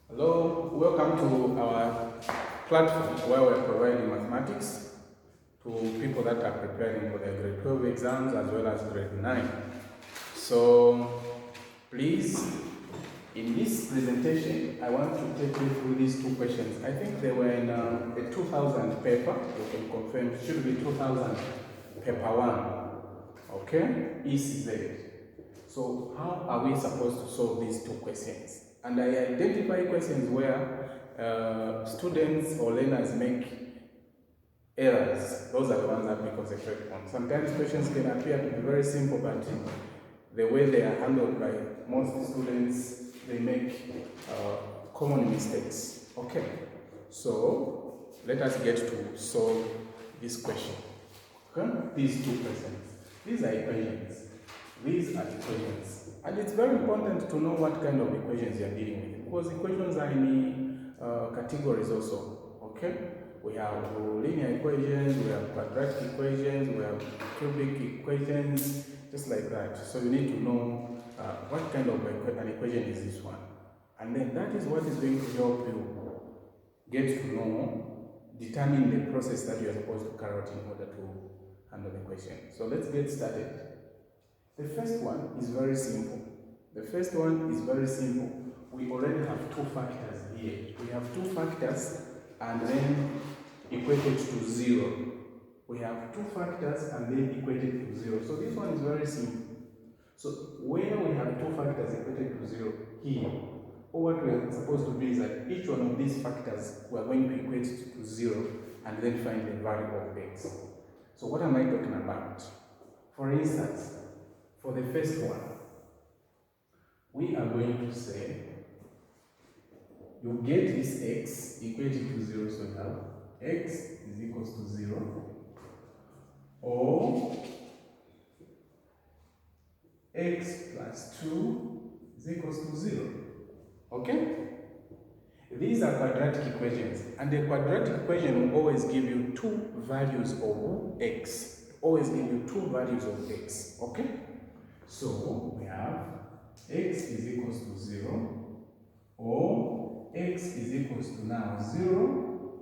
Hello, welcome to our platform where we're providing mathematics to people that are preparing for their grade 12 exams as well as grade 9. So please, in this presentation, I want to take you through these two questions. I think they were in a 2000 paper. You can confirm it should be 2000 paper 1. Okay, ECZ. So how are we supposed to solve these two questions? And I identify questions where students or learners make errors. Those are the ones that we concentrate on. Sometimes questions can appear to be very simple, but the way they are handled by most students, they make common mistakes. Okay, so let us get to solve this question. Okay, these two questions. These are equations. These are equations. And it's very important to know what kind of equations you're dealing with, because equations are in categories also. Okay? We have linear equations, we have quadratic equations, we have cubic equations, just like that. So you need to know what kind of an equation is this one. And then that is what is going to help you get to know, determine the process that you are supposed to carry out in order to handle the question. So let's get started. The first one is very simple. We already have two factors here. We have two factors and then equated to 0. We have two factors and then equated to 0. So this one is very simple. So where we have two factors equated to 0 here, or what we are supposed to do is that each one of these factors we are going to equate to 0 and then find the value of x. So what am I talking about? For instance, for the first one, we are going to say you get this x equated to 0, so you have x is equals to 0, or x plus 2 is equals to 0. Okay? These are quadratic equations, and the quadratic equation will always give you two values of x. Always give you two values of x. Okay? So we have x is equals to 0, or x is equals to now 0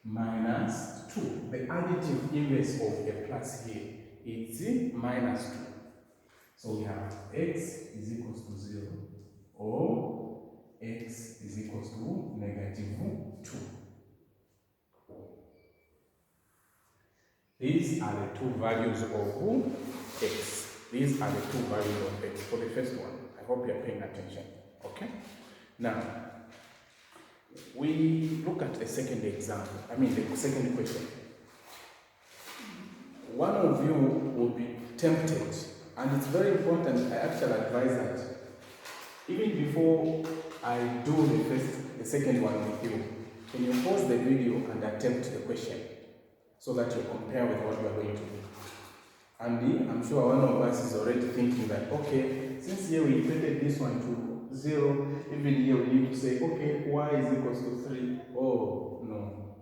minus 2. The additive inverse of a plus here is minus 2. So we have x is equals to 0, or x is equals to negative 2. These are the two values of x. These are the two values of x for the first one. I hope you are paying attention. Okay? Now, we look at the second example. The second question. One of you will be tempted, and it's very important. I actually advise that even before I do the second one with you, can you pause the video and attempt the question so that you compare with what we are going to do? And I'm sure one of us is already thinking that, okay, since here we equated this one to 0, even here we need to say, okay, y is equals to 3. Oh, no.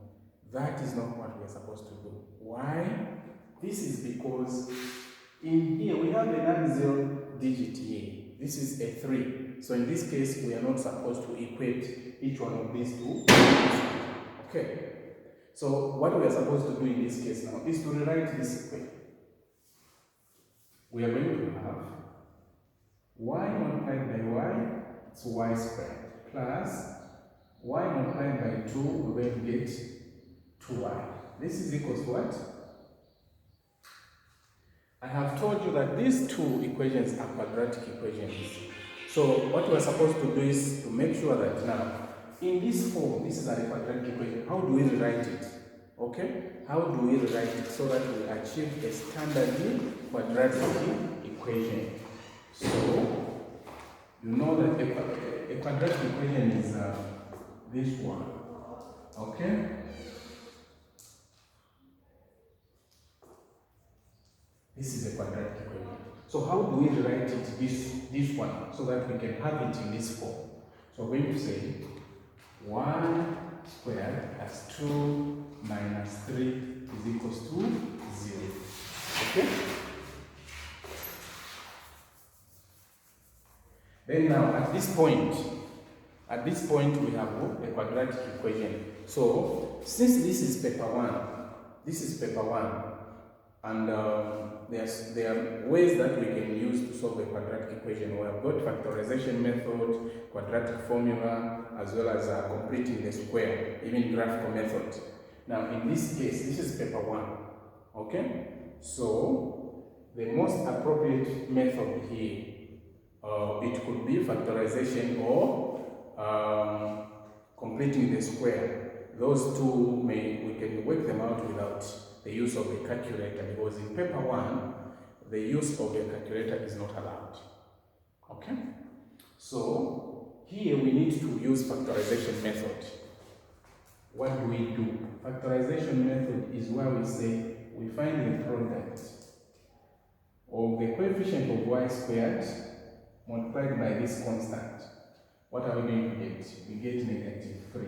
That is not what we're supposed to do. Why? This is because in here we have a non-zero digit here. This is a 3. So in this case, we are not supposed to equate each one of these two. Okay. So what we are supposed to do in this case now is to rewrite this equation. We are going to have y multiplied by y, it's y squared, plus y multiplied by 2, we're going to get 2y. This is equals to what? I have told you that these two equations are quadratic equations. So what we're supposed to do is to make sure that now, in this form, this is a quadratic equation. How do we rewrite it? Okay? How do we rewrite it so that we achieve a standard quadratic equation? So, you know that a quadratic equation is this one. Okay? This is a quadratic equation. So how do we rewrite it, this one, so that we can have it in this form? So we're going to say 1 squared plus 2 minus 3 is equals to 0. Okay? Then now, at this point, At this point, we have a quadratic equation. So, since this is paper 1, and there are ways that we can use to solve a quadratic equation. We have got factorization method, quadratic formula, as well as completing the square, even graphical method. Now, in this case, this is paper 1, okay? So, the most appropriate method here, it could be factorization or completing the square. Those two, we can work them out without the use of a calculator, because in paper 1, the use of a calculator is not allowed. Okay? So, here we need to use factorization method. What do we do? Factorization method is where we say we find the product of the coefficient of y squared multiplied by this constant. What are we going to get? We get -3.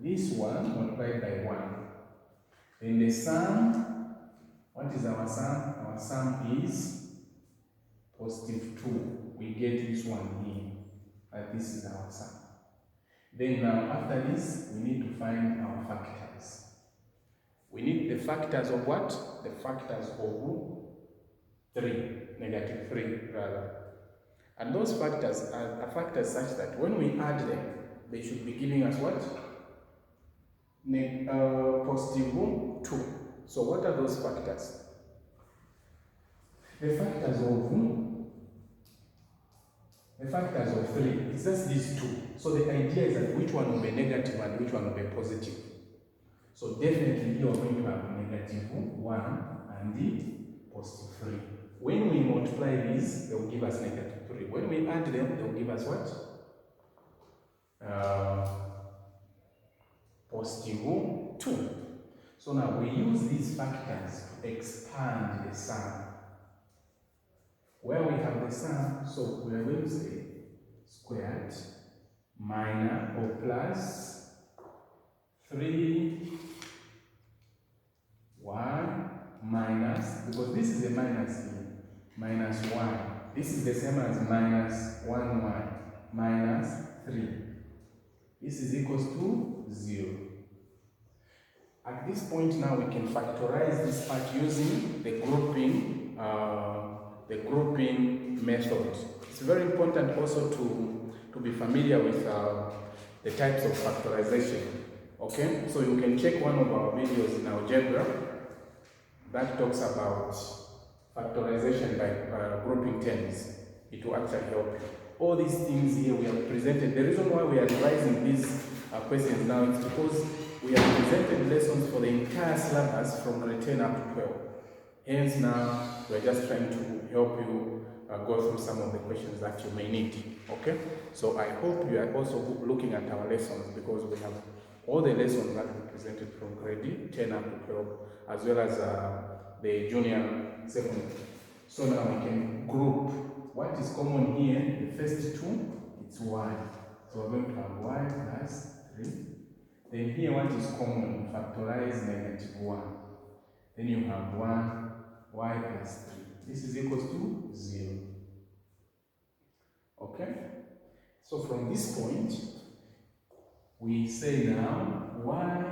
This one multiplied by 1. Then the sum, what is our sum? Our sum is +2. We get this one here. And this is our sum. Then now after this, we need to find our factors. We need the factors of what? The factors of 3, -3 rather. And those factors are factors such that when we add them, they should be giving us what? +2. So what are those factors? The factors of 3, it's just these 2. So the idea is that which one will be negative and which one will be positive. So definitely you are going to have -1 and +3. When we multiply these, they will give us -3. When we add them, they will give us what? +2. So now we use these factors to expand the sum. Where we have the sum, so we are going to say squared minus or plus 3y minus, because this is a minus here, -1. This is the same as -1y minus 3. This is equals to 0. At this point now we can factorize this part using the grouping method. It's very important also to be familiar with the types of factorization. Okay, so you can check one of our videos in algebra that talks about factorization by grouping terms. It will actually help you. All these things here we have presented. The reason why we are revising these questions now is because we have presented lessons for the entire syllabus from grade 10 up to 12. Hence now we are just trying to help you go through some of the questions that you may need. Okay, so I hope you are also looking at our lessons, because we have all the lessons that we presented from grade 10 up to 12, as well as the junior secondary. So now we can group. What is common here? The first 2, it's y. So we're going to have y plus 3. Then here what is common? Factorize -1. Then you have 1, y plus 3. This is equals to 0. Okay? So from this point, we say now y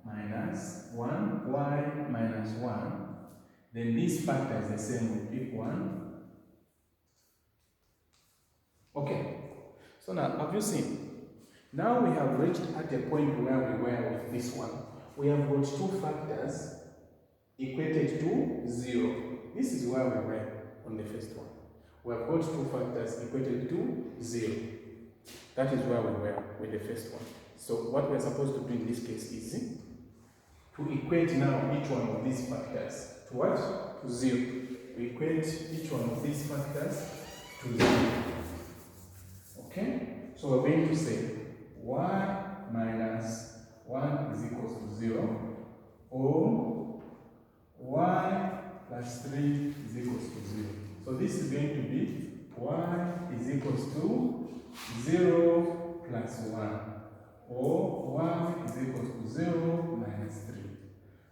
minus 1, y minus 1. Then this factor is the same, we pick 1. Okay. So now, have you seen? Now we have reached at a point where we were with this one. We have got 2 factors equated to 0. This is where we were on the first one. We have got 2 factors equated to 0. That is where we were with the first one. So what we are supposed to do in this case is to equate now each one of these factors to what? To 0. We equate each one of these factors to 0. Okay? So we're going to say y minus 1 is equals to 0, or y plus 3 is equals to 0. So this is going to be y is equals to 0 plus 1, or y is equals to 0 minus 3.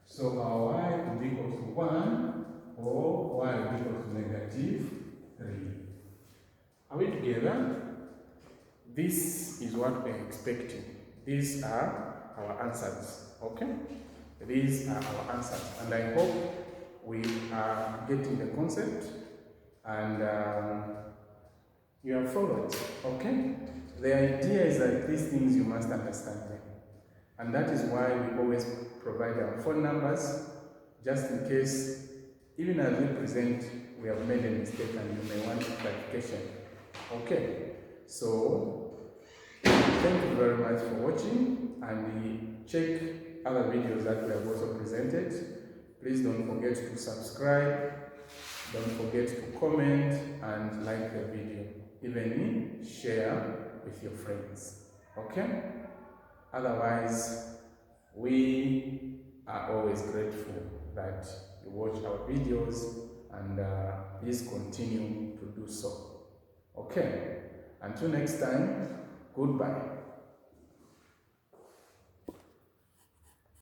So our y is equals to 1, or y is equals to -3. Are we together? this is what we're expecting. These are our answers, okay? These are our answers, and I hope we are getting the concept and you have followed, okay? The idea is that these things you must understand them, and that is why we always provide our phone numbers, just in case, even as we present, we have made a mistake and you may want clarification, okay? So, thank you very much for watching, and check other videos that we have also presented. Please don't forget to subscribe, don't forget to comment and like the video, even share with your friends, okay? Otherwise, we are always grateful that you watch our videos, and please continue to do so, okay? Until next time, goodbye.